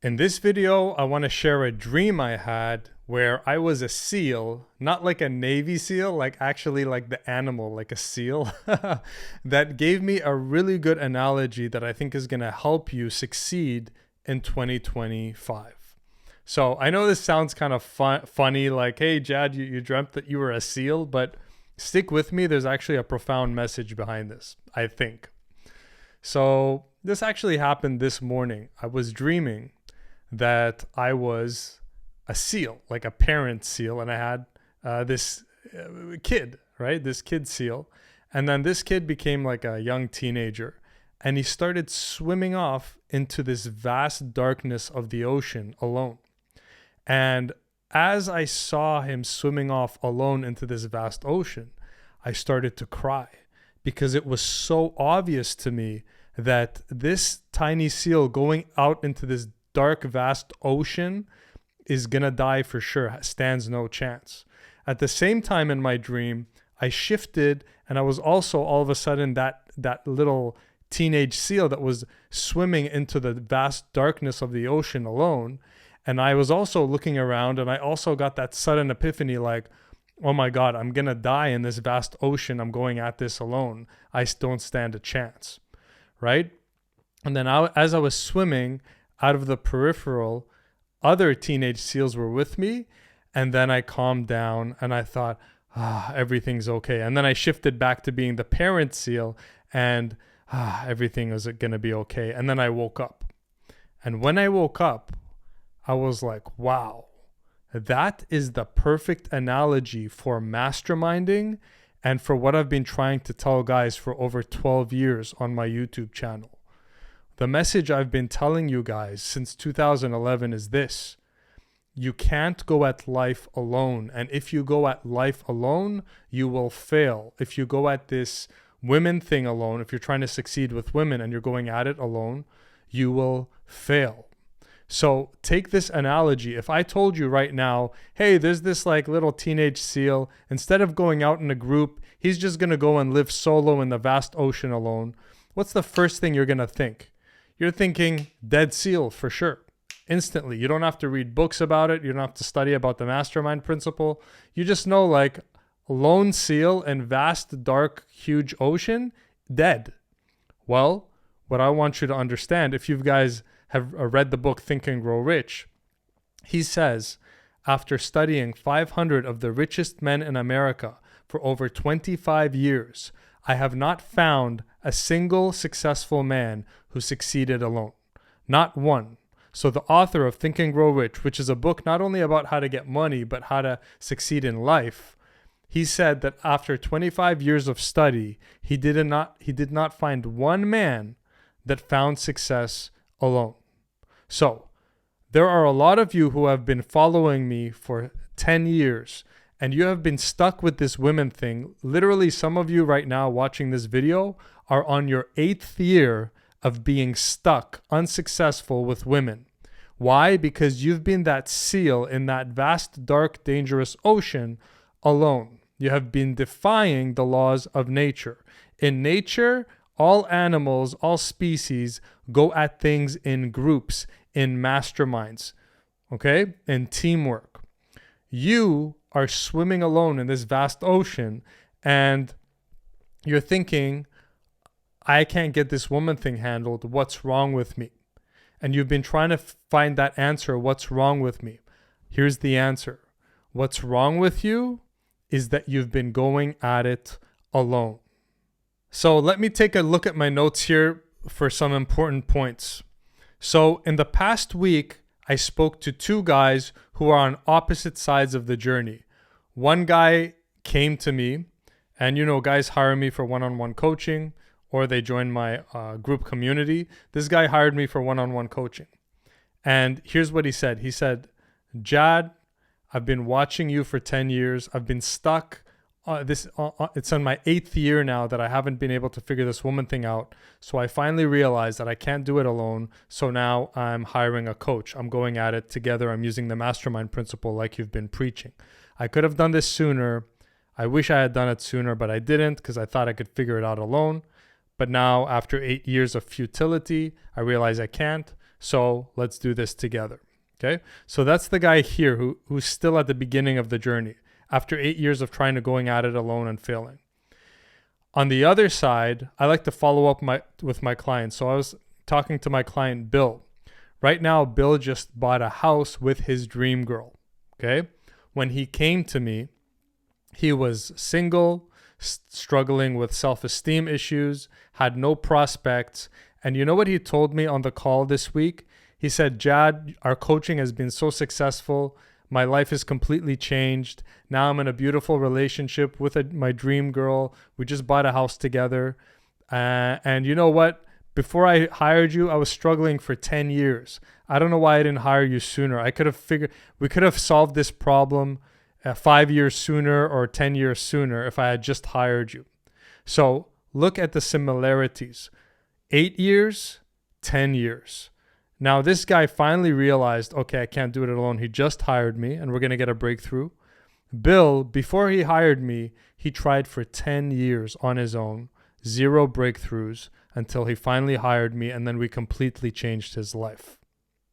In this video, I want to share a dream I had where I was a seal, not like a Navy SEAL, like actually like the animal, like a seal, that gave me a really good analogy that I think is going to help you succeed in 2025. So I know this sounds kind of funny, like, hey, Jad, you dreamt that you were a seal, but stick with me. There's actually a profound message behind this, I think. So this actually happened this morning. I was dreaming that I was a seal, like a parent seal, and I had this kid, right? This kid seal. And then this kid became like a young teenager, and he started swimming off into this vast darkness of the ocean alone. And as I saw him swimming off alone into this vast ocean, I started to cry because it was so obvious to me that this tiny seal going out into this dark, vast ocean is going to die for sure, stands no chance. At the same time in my dream, I shifted and I was also all of a sudden that little teenage seal that was swimming into the vast darkness of the ocean alone. And I was also looking around and I also got that sudden epiphany like, oh my God, I'm going to die in this vast ocean. I'm going at this alone. I don't stand a chance, right? And then as I was swimming out of the peripheral, other teenage seals were with me. And then I calmed down and I thought, everything's okay. And then I shifted back to being the parent seal and everything was going to be okay. And then I woke up. And when I woke up, I was like, wow, that is the perfect analogy for masterminding and for what I've been trying to tell guys for over 12 years on my YouTube channel. The message I've been telling you guys since 2011 is this: you can't go at life alone. And if you go at life alone, you will fail. If you go at this women thing alone, if you're trying to succeed with women and you're going at it alone, you will fail. So take this analogy. If I told you right now, hey, there's this like little teenage seal, instead of going out in a group, he's just going to go and live solo in the vast ocean alone. What's the first thing you're going to think? You're thinking dead seal for sure. Instantly. You don't have to read books about it. You don't have to study about the mastermind principle. You just know like lone seal in vast, dark, huge ocean, dead. Well, what I want you to understand, if you guys have read the book Think and Grow Rich, he says, after studying 500 of the richest men in America for over 25 years, I have not found a single successful man who succeeded alone. Not one. So the author of Think and Grow Rich, which is a book not only about how to get money, but how to succeed in life, he said that after 25 years of study, he did not find one man that found success alone. So there are a lot of you who have been following me for 10 years and you have been stuck with this women thing. Literally, some of you right now watching this video are on your 8th year of being stuck, unsuccessful with women. Why? Because you've been that seal in that vast, dark, dangerous ocean alone. You have been defying the laws of nature. In nature, all animals, all species go at things in groups, in masterminds, okay? In teamwork. You are swimming alone in this vast ocean and you're thinking, I can't get this woman thing handled. What's wrong with me? And you've been trying to find that answer. What's wrong with me? Here's the answer. What's wrong with you is that you've been going at it alone. So let me take a look at my notes here for some important points. So in the past week, I spoke to two guys who are on opposite sides of the journey. One guy came to me, and you know, guys hire me for one-on-one coaching or they join my group community. This guy hired me for one-on-one coaching. And here's what he said. He said, Jad, I've been watching you for 10 years. I've been stuck. It's on my 8th year now that I haven't been able to figure this woman thing out. So I finally realized that I can't do it alone. So now I'm hiring a coach. I'm going at it together. I'm using the mastermind principle like you've been preaching. I could have done this sooner. I wish I had done it sooner, but I didn't because I thought I could figure it out alone. But now after 8 years of futility, I realize I can't. So let's do this together. Okay. So that's the guy here who's still at the beginning of the journey after 8 years of trying to going at it alone and failing. On the other side, I like to follow up with my clients. So I was talking to my client, Bill. Right now, Bill just bought a house with his dream girl. Okay. When he came to me, he was single, struggling with self-esteem issues, had no prospects. And you know what he told me on the call this week? He said, Jad, our coaching has been so successful. My life is completely changed. Now I'm in a beautiful relationship with my dream girl. We just bought a house together. And you know what? Before I hired you, I was struggling for 10 years. I don't know why I didn't hire you sooner. We could have solved this problem 5 years sooner or 10 years sooner if I had just hired you. So look at the similarities. 8 years, 10 years. Now, this guy finally realized, okay, I can't do it alone. He just hired me and we're going to get a breakthrough. Bill, before he hired me, he tried for 10 years on his own, 0 breakthroughs until he finally hired me, and then we completely changed his life.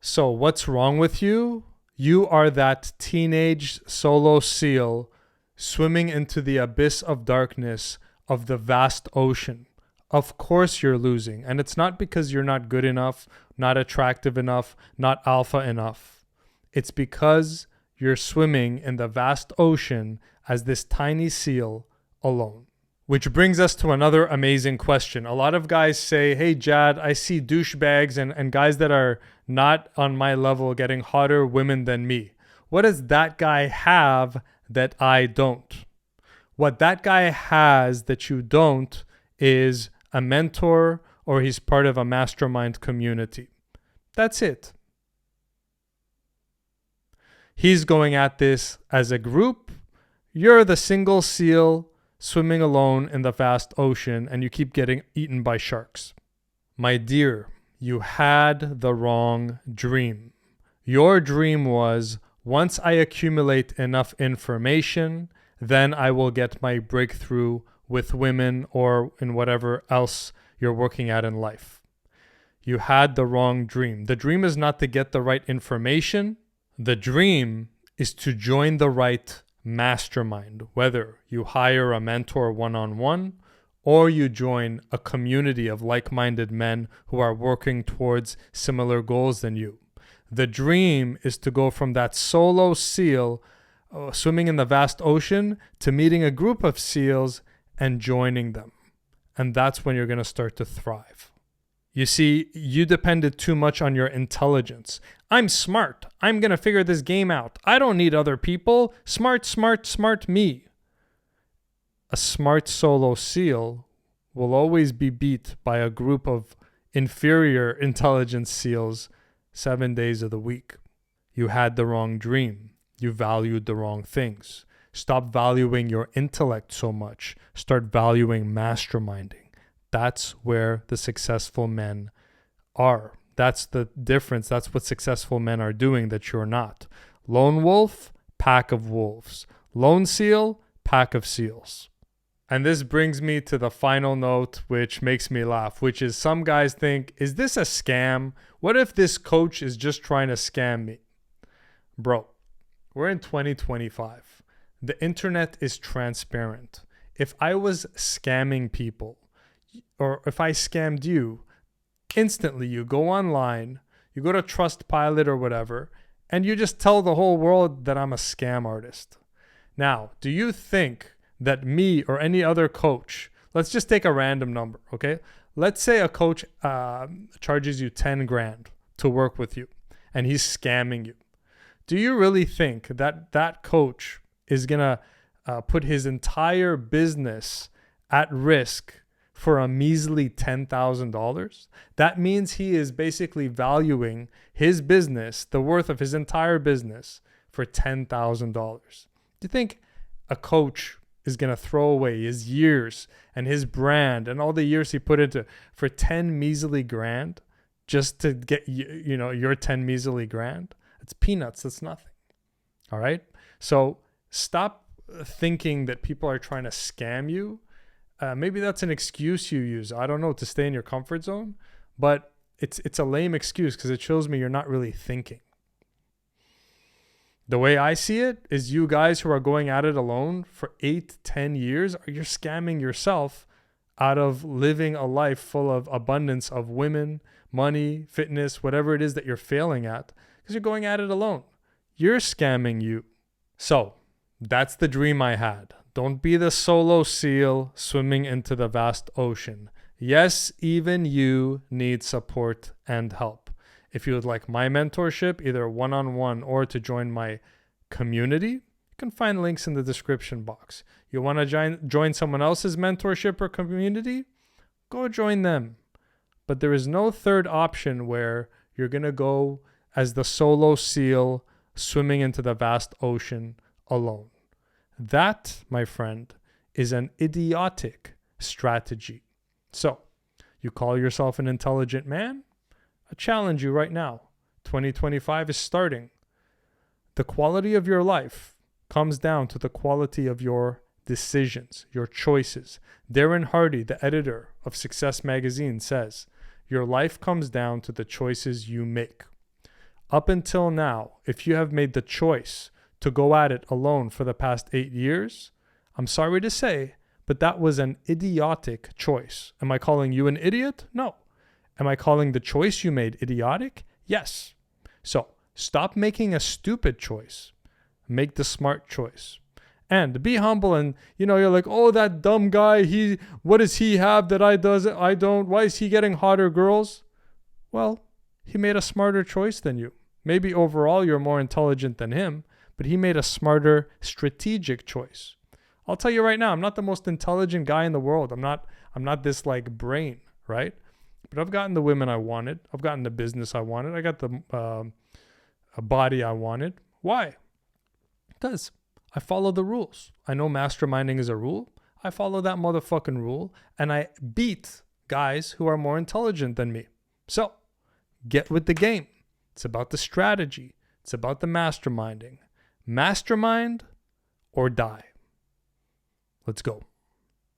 So what's wrong with you? You are that teenage solo seal swimming into the abyss of darkness of the vast ocean. Of course you're losing. And it's not because you're not good enough, not attractive enough, not alpha enough. It's because you're swimming in the vast ocean as this tiny seal alone. Which brings us to another amazing question. A lot of guys say, hey, Jad, I see douchebags and guys that are not on my level getting hotter women than me. What does that guy have that I don't? What that guy has that you don't is a mentor, or he's part of a mastermind community. That's it. He's going at this as a group. You're the single seal swimming alone in the vast ocean, and you keep getting eaten by sharks. My dear, you had the wrong dream. Your dream was, once I accumulate enough information, then I will get my breakthrough with women or in whatever else you're working at in life. You had the wrong dream. The dream is not to get the right information. The dream is to join the right mastermind, whether you hire a mentor one-on-one or you join a community of like-minded men who are working towards similar goals than you. The dream is to go from that solo seal swimming in the vast ocean to meeting a group of seals and joining them. And that's when you're going to start to thrive. You see, you depended too much on your intelligence. I'm smart. I'm going to figure this game out. I don't need other people. Smart, smart, smart me. A smart solo seal will always be beat by a group of inferior intelligence seals 7 days of the week. You had the wrong dream. You valued the wrong things. Stop valuing your intellect so much. Start valuing masterminding. That's where the successful men are. That's the difference. That's what successful men are doing that you're not. Lone wolf, pack of wolves. Lone seal, pack of seals. And this brings me to the final note, which makes me laugh, which is some guys think, is this a scam? What if this coach is just trying to scam me? Bro, we're in 2025. The internet is transparent. If I was scamming people, or if I scammed you, instantly you go online, you go to Trustpilot or whatever, and you just tell the whole world that I'm a scam artist. Now, do you think that me or any other coach, let's just take a random number, okay? Let's say a coach charges you 10 grand to work with you, and he's scamming you. Do you really think that that coach is going to put his entire business at risk for a measly $10,000? That means he is basically valuing his business, the worth of his entire business, for $10,000. Do you think a coach is going to throw away his years and his brand and all the years he put into for 10 measly grand just to get your 10 measly grand? It's peanuts. That's nothing. All right. So stop thinking that people are trying to scam you. Maybe that's an excuse you use, I don't know, to stay in your comfort zone. But it's a lame excuse because it shows me you're not really thinking. The way I see it is you guys who are going at it alone for 8-10 years, you're scamming yourself out of living a life full of abundance of women, money, fitness, whatever it is that you're failing at, because you're going at it alone. You're scamming you. So that's the dream I had. Don't be the solo seal swimming into the vast ocean. Yes, even you need support and help. If you would like my mentorship, either one-on-one or to join my community, you can find links in the description box. You want to join someone else's mentorship or community? Go join them. But there is no third option where you're going to go as the solo seal swimming into the vast ocean alone. That, my friend, is an idiotic strategy. So, you call yourself an intelligent man? I challenge you right now. 2025 is starting. The quality of your life comes down to the quality of your decisions, your choices. Darren Hardy, the editor of Success Magazine, says, your life comes down to the choices you make. Up until now, if you have made the choice to go at it alone for the past 8 years, I'm sorry to say, but that was an idiotic choice. Am I calling you an idiot? No. Am I calling the choice you made idiotic? Yes. So stop making a stupid choice. Make the smart choice. And be humble and, you're like, oh, that dumb guy, what does he have that I don't? Why is he getting hotter girls? Well, he made a smarter choice than you. Maybe overall you're more intelligent than him, but he made a smarter strategic choice. I'll tell you right now, I'm not the most intelligent guy in the world. I'm not this like brain, right? But I've gotten the women I wanted. I've gotten the business I wanted. I got the body I wanted. Why? Because I follow the rules. I know masterminding is a rule. I follow that motherfucking rule. And I beat guys who are more intelligent than me. So, get with the game. It's about the strategy. It's about the masterminding. Mastermind or die. Let's go.